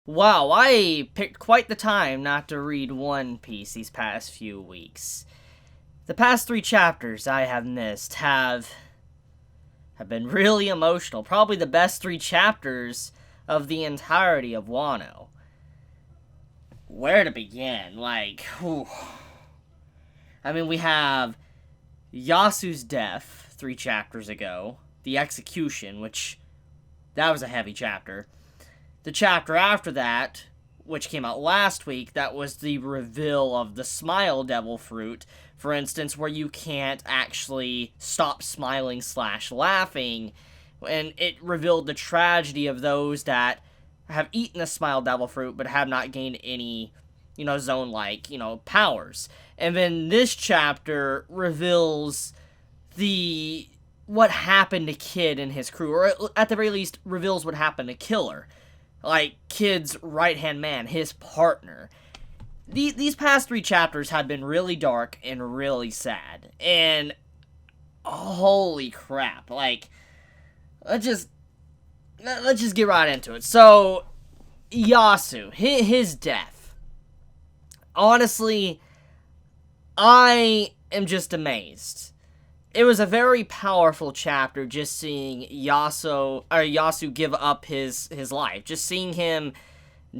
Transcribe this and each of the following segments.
Wow, I picked quite the time not to read One Piece these past few weeks. The past 3 chapters I have missed have been really emotional. Probably the best 3 chapters of the entirety of Wano. Where to begin? Whew. I mean, we have Yasu's death 3 chapters ago. The execution, which, that was a heavy chapter. The chapter after that, which came out last week, that was the reveal of the Smile Devil Fruit, for instance, where you can't actually stop smiling / laughing, and it revealed the tragedy of those that have eaten the Smile Devil Fruit but have not gained any, zone-like, powers. And then this chapter reveals what happened to Kid and his crew, or at the very least, reveals what happened to Killer. Kid's right-hand man, his partner. These past 3 chapters have been really dark and really sad. And, holy crap, let's just get right into it. So, Yasu, his death. Honestly, I am just amazed. It was a very powerful chapter just seeing Yasu give up his life. Just seeing him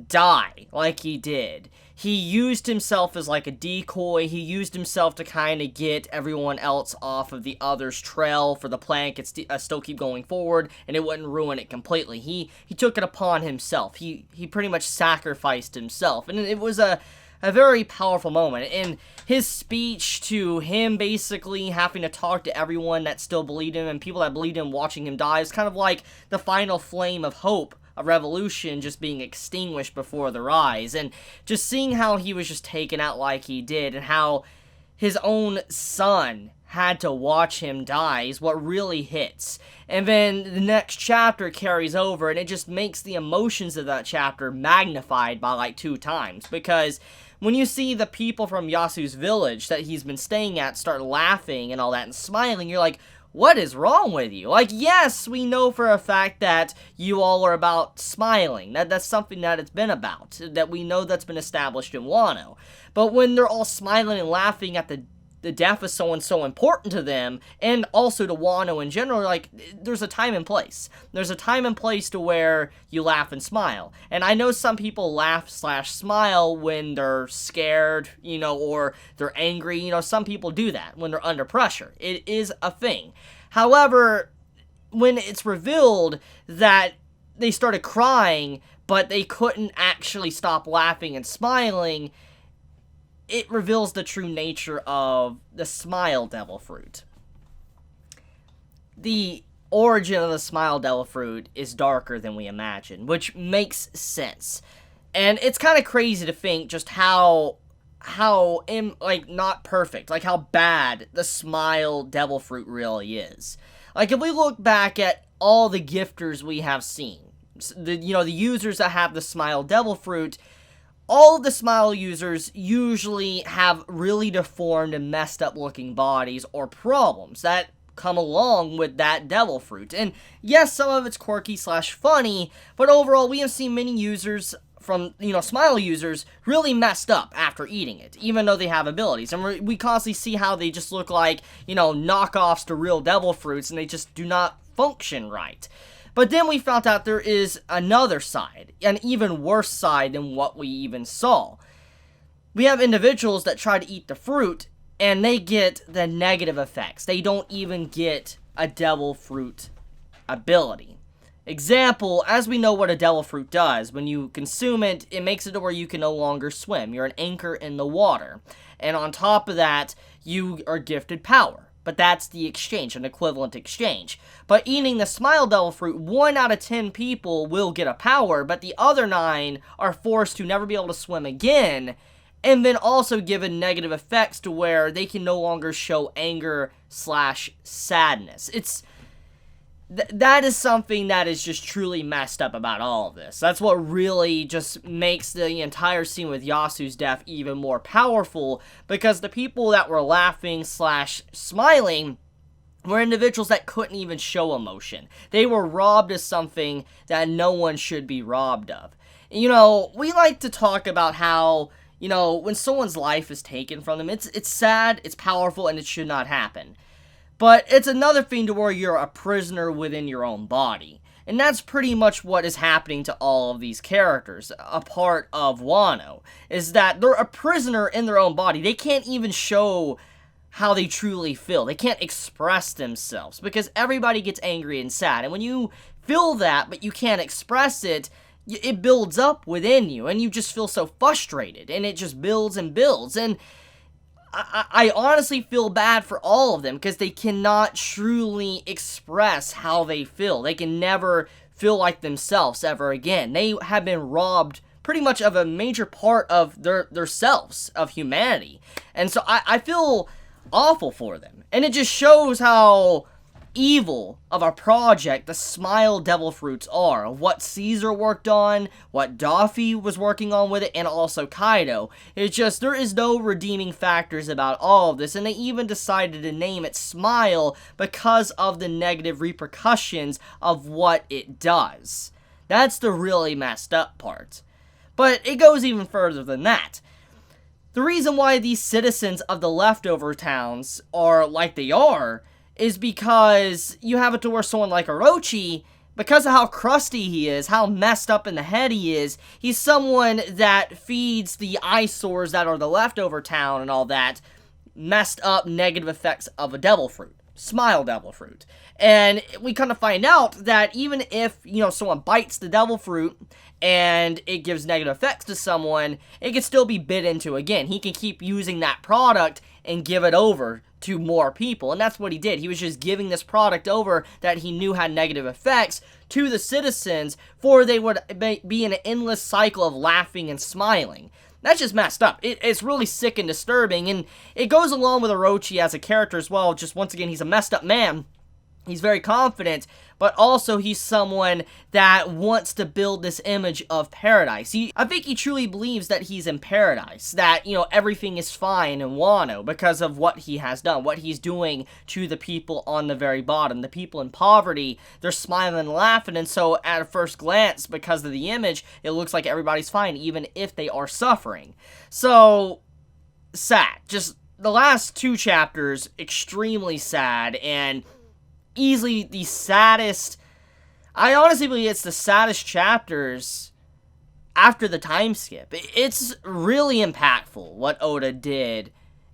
die like he did. He used himself as like a decoy. He used himself to kind of get everyone else off of the other's trail for the plan could still keep going forward and it wouldn't ruin it completely. He took it upon himself. He pretty much sacrificed himself. And it was a very powerful moment. And his speech to him basically having to talk to everyone that still believed him and people that believed him watching him die is kind of like the final flame of hope, a revolution just being extinguished before their eyes. And just seeing how he was just taken out like he did and how his own son had to watch him die is what really hits. And then the next chapter carries over and it just makes the emotions of that chapter magnified by 2 times. Because when you see the people from Yasu's village that he's been staying at start laughing and all that and smiling, you're like, what is wrong with you? Yes, we know for a fact that you all are about smiling. That's something that it's been about. That we know that's been established in Wano. But when they're all smiling and laughing at the death of someone so important to them, and also to Wano in general, there's a time and place. There's a time and place to where you laugh and smile. And I know some people laugh / smile when they're scared, or they're angry. Some people do that when they're under pressure. It is a thing. However, when it's revealed that they started crying, but they couldn't actually stop laughing and smiling, it reveals the true nature of the Smile Devil Fruit. The origin of the Smile Devil Fruit is darker than we imagine, which makes sense. And it's kind of crazy to think just how not perfect, how bad the Smile Devil Fruit really is. If we look back at all the gifters we have seen, the users that have the Smile Devil Fruit, all of the Smile users usually have really deformed and messed up looking bodies or problems that come along with that devil fruit. And yes, some of it's quirky / funny, but overall we have seen many users from, Smile users really messed up after eating it, even though they have abilities. And we constantly see how they just look like, knockoffs to real devil fruits and they just do not function right. But then we found out there is another side, an even worse side than what we even saw. We have individuals that try to eat the fruit, and they get the negative effects. They don't even get a devil fruit ability. Example, as we know what a devil fruit does, when you consume it, it makes it to where you can no longer swim. You're an anchor in the water. And on top of that, you are gifted power. But that's the exchange, an equivalent exchange. But eating the Smile Devil Fruit, 1 out of 10 people will get a power, but the other 9 are forced to never be able to swim again, and then also given negative effects to where they can no longer show anger / sadness. That is something that is just truly messed up about all of this. That's what really just makes the entire scene with Yasu's death even more powerful, because the people that were laughing / smiling were individuals that couldn't even show emotion. They were robbed of something that no one should be robbed of. You know, we like to talk about how, you know, when someone's life is taken from them, it's sad, it's powerful, and it should not happen. But it's another thing to where you're a prisoner within your own body. And that's pretty much what is happening to all of these characters, a part of Wano, is that they're a prisoner in their own body. They can't even show how they truly feel. They can't express themselves, because everybody gets angry and sad. And when you feel that, but you can't express it, it builds up within you, and you just feel so frustrated, and it just builds and builds. And I honestly feel bad for all of them, because they cannot truly express how they feel. They can never feel like themselves ever again. They have been robbed pretty much of a major part of their selves, of humanity. And so I feel awful for them. And it just shows how evil of a project the Smile Devil Fruits are, of what Caesar worked on, what Daffy was working on with it, and also Kaido. It's just, there is no redeeming factors about all of this, and they even decided to name it Smile because of the negative repercussions of what it does. That's the really messed up part. But it goes even further than that. The reason why these citizens of the leftover towns are like they are is because you have it to where someone like Orochi, because of how crusty he is, how messed up in the head he is, he's someone that feeds the eyesores that are the leftover town and all that messed up negative effects of a devil fruit. Smile devil fruit. And we kind of find out that even if, you know, someone bites the devil fruit and it gives negative effects to someone, it can still be bit into again. He can keep using that product and give it over to more people, and that's what he did. He was just giving this product over that he knew had negative effects to the citizens, for they would be in an endless cycle of laughing and smiling. That's just messed up. It's really sick and disturbing, and it goes along with Orochi as a character as well. Just once again, he's a messed up man. He's very confident, but also he's someone that wants to build this image of paradise. I think he truly believes that he's in paradise, that, you know, everything is fine in Wano because of what he has done, what he's doing to the people on the very bottom. The people in poverty, they're smiling and laughing, and so at a first glance, because of the image, it looks like everybody's fine, even if they are suffering. So, sad. Just the last 2 chapters, extremely sad, and easily the saddest. I honestly believe it's the saddest chapters after the time skip. It's really impactful what Oda did,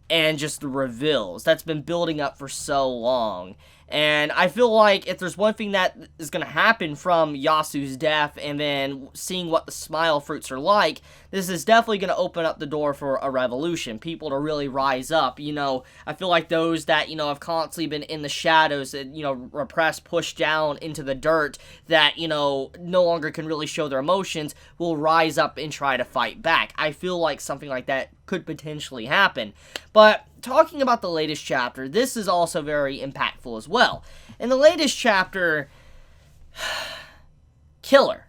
and just the reveals that's been building up for so long. And I feel like if there's one thing that is going to happen from Yasu's death and then seeing what the Smile Fruits are like, this is definitely going to open up the door for a revolution. People to really rise up. You know, I feel like those that, you know, have constantly been in the shadows and, you know, repressed, pushed down into the dirt, that, you know, no longer can really show their emotions, will rise up and try to fight back. I feel like something like that could potentially happen. But talking about the latest chapter, this is also very impactful as well. In the latest chapter, Killer,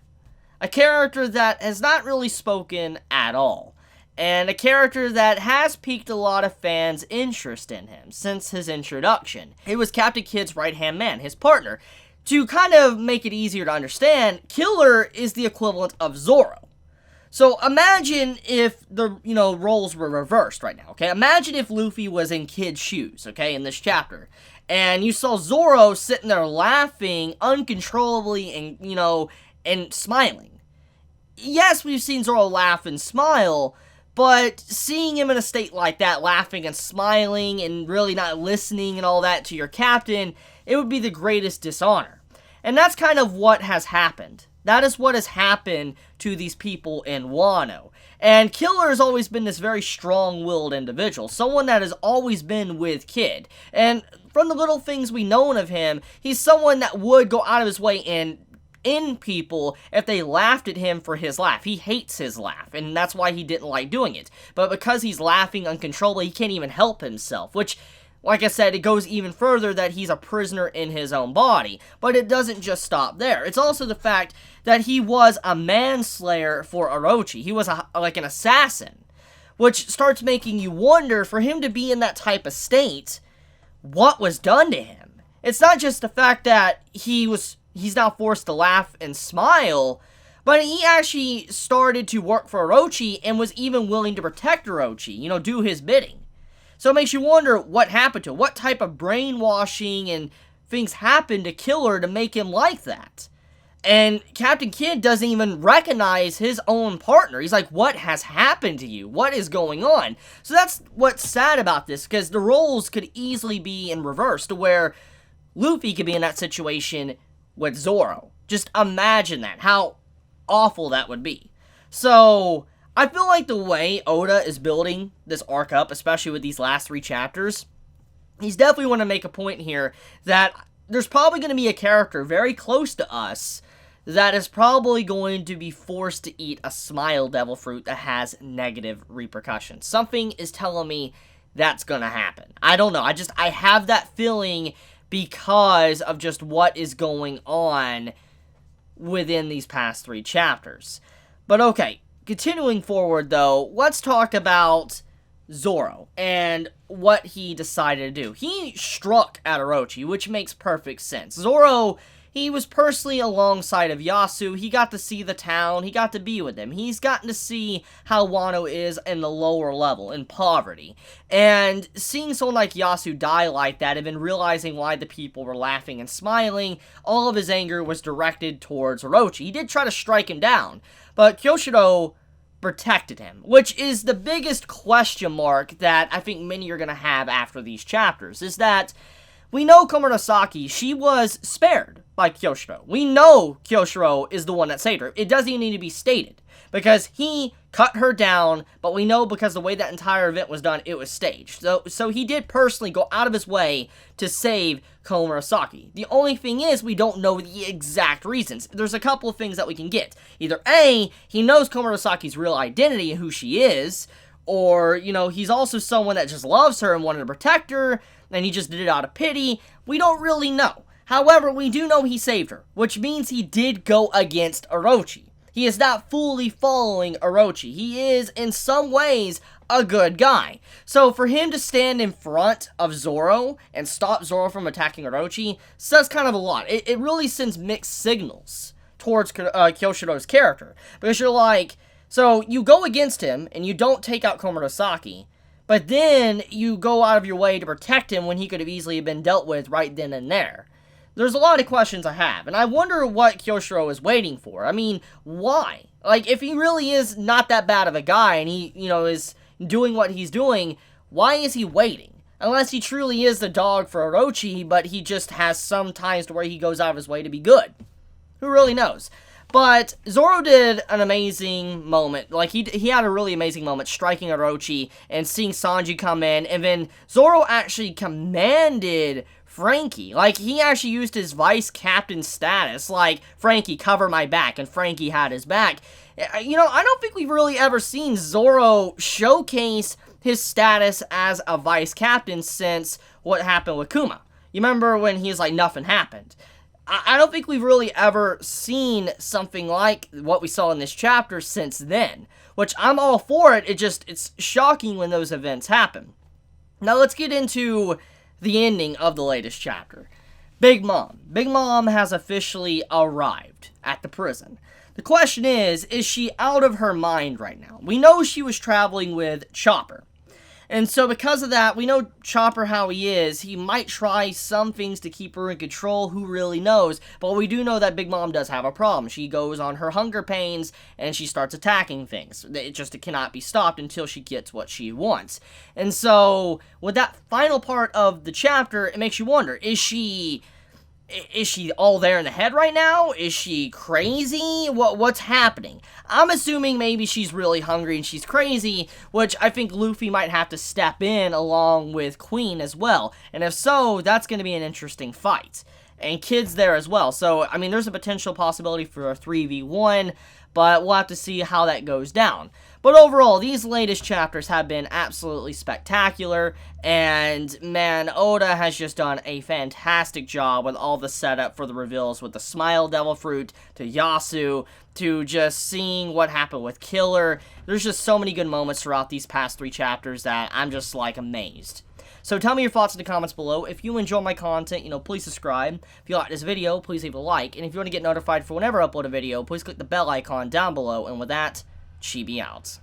a character that has not really spoken at all, and a character that has piqued a lot of fans' interest in him since his introduction. It was Captain Kidd's right-hand man, his partner. To kind of make it easier to understand, Killer is the equivalent of Zoro. So imagine if the, you know, roles were reversed right now, okay? Imagine if Luffy was in Kid's shoes, okay, in this chapter, and you saw Zoro sitting there laughing uncontrollably and, you know, and smiling. Yes, we've seen Zoro laugh and smile, but seeing him in a state like that, laughing and smiling and really not listening and all that to your captain, it would be the greatest dishonor. And that's kind of what has happened. That is what has happened to these people in Wano. And Killer has always been this very strong-willed individual, someone that has always been with Kid. And from the little things we known of him, he's someone that would go out of his way and end people if they laughed at him for his laugh. He hates his laugh, and that's why he didn't like doing it. But because he's laughing uncontrollably, he can't even help himself, which, like I said, it goes even further that he's a prisoner in his own body. But it doesn't just stop there. It's also the fact that he was a manslayer for Orochi. He was like an assassin, which starts making you wonder, for him to be in that type of state, what was done to him? It's not just the fact that he's now forced to laugh and smile, but he actually started to work for Orochi and was even willing to protect Orochi, do his bidding. So it makes you wonder what happened to him. What type of brainwashing and things happened to Killer to make him like that? And Captain Kidd doesn't even recognize his own partner. He's like, what has happened to you? What is going on? So that's what's sad about this, because the roles could easily be in reverse, to where Luffy could be in that situation with Zoro. Just imagine that. How awful that would be. So I feel like the way Oda is building this arc up, especially with these last 3 chapters, he's definitely want to make a point here that there's probably going to be a character very close to us that is probably going to be forced to eat a smile devil fruit that has negative repercussions. Something is telling me that's going to happen. I don't know. I have that feeling because of just what is going on within these past 3 chapters. But okay, continuing forward though, let's talk about Zoro and what he decided to do. He struck at Orochi, which makes perfect sense. Zoro, he was personally alongside of Yasuie. He got to see the town. He got to be with him. He's gotten to see how Wano is in the lower level, in poverty. And seeing someone like Yasuie die like that, and then realizing why the people were laughing and smiling, all of his anger was directed towards Orochi. He did try to strike him down, but Kyoshiro protected him, which is the biggest question mark that I think many are going to have after these chapters, is that we know Komurasaki, she was spared by Kyoshiro. We know Kyoshiro is the one that saved her. It doesn't even need to be stated, because he cut her down, but we know because the way that entire event was done, it was staged. So he did personally go out of his way to save Komurasaki. The only thing is, we don't know the exact reasons. There's a couple of things that we can get. Either A, he knows Komurasaki's real identity and who she is, or, he's also someone that just loves her and wanted to protect her, and he just did it out of pity. We don't really know. However, we do know he saved her, which means he did go against Orochi. He is not fully following Orochi. He is, in some ways, a good guy. So for him to stand in front of Zoro and stop Zoro from attacking Orochi says kind of a lot. It really sends mixed signals towards Kyoshiro's character. Because you're like, so you go against him and you don't take out Komurasaki, but then you go out of your way to protect him when he could have easily been dealt with right then and there. There's a lot of questions I have, and I wonder what Kyoshiro is waiting for. I mean, why? Like, if he really is not that bad of a guy, and he, is doing what he's doing, why is he waiting? Unless he truly is the dog for Orochi, but he just has some times to where he goes out of his way to be good. Who really knows? But Zoro did an amazing moment. Like, he had a really amazing moment striking Orochi and seeing Sanji come in. And then Zoro actually commanded Frankie. Like, he actually used his vice captain status. Like, Frankie, cover my back. And Frankie had his back. I don't think we've really ever seen Zoro showcase his status as a vice captain since what happened with Kuma. You remember when he's like, nothing happened. I don't think we've really ever seen something like what we saw in this chapter since then, which I'm all for it. It's shocking when those events happen. Now let's get into the ending of the latest chapter. Big Mom. Big Mom has officially arrived at the prison. The question is she out of her mind right now? We know she was traveling with Chopper. And so because of that, we know Chopper how he is. He might try some things to keep her in control. Who really knows? But we do know that Big Mom does have a problem. She goes on her hunger pains and she starts attacking things. It cannot be stopped until she gets what she wants. And so with that final part of the chapter, it makes you wonder, is she all there in the head right now? Is she crazy? What's happening? I'm assuming maybe she's really hungry and she's crazy, which I think Luffy might have to step in along with Queen as well. And if so, that's going to be an interesting fight. And Kid's there as well. So, I mean, there's a potential possibility for a 3v1, but we'll have to see how that goes down. But overall, these latest chapters have been absolutely spectacular, and man, Oda has just done a fantastic job with all the setup for the reveals, with the Smile Devil Fruit, to Yasuie, to just seeing what happened with Killer. There's just so many good moments throughout these past 3 chapters that I'm just, like, amazed. So tell me your thoughts in the comments below. If you enjoy my content, please subscribe. If you like this video, please leave a like. And if you want to get notified for whenever I upload a video, please click the bell icon down below. And with that, Chibi out.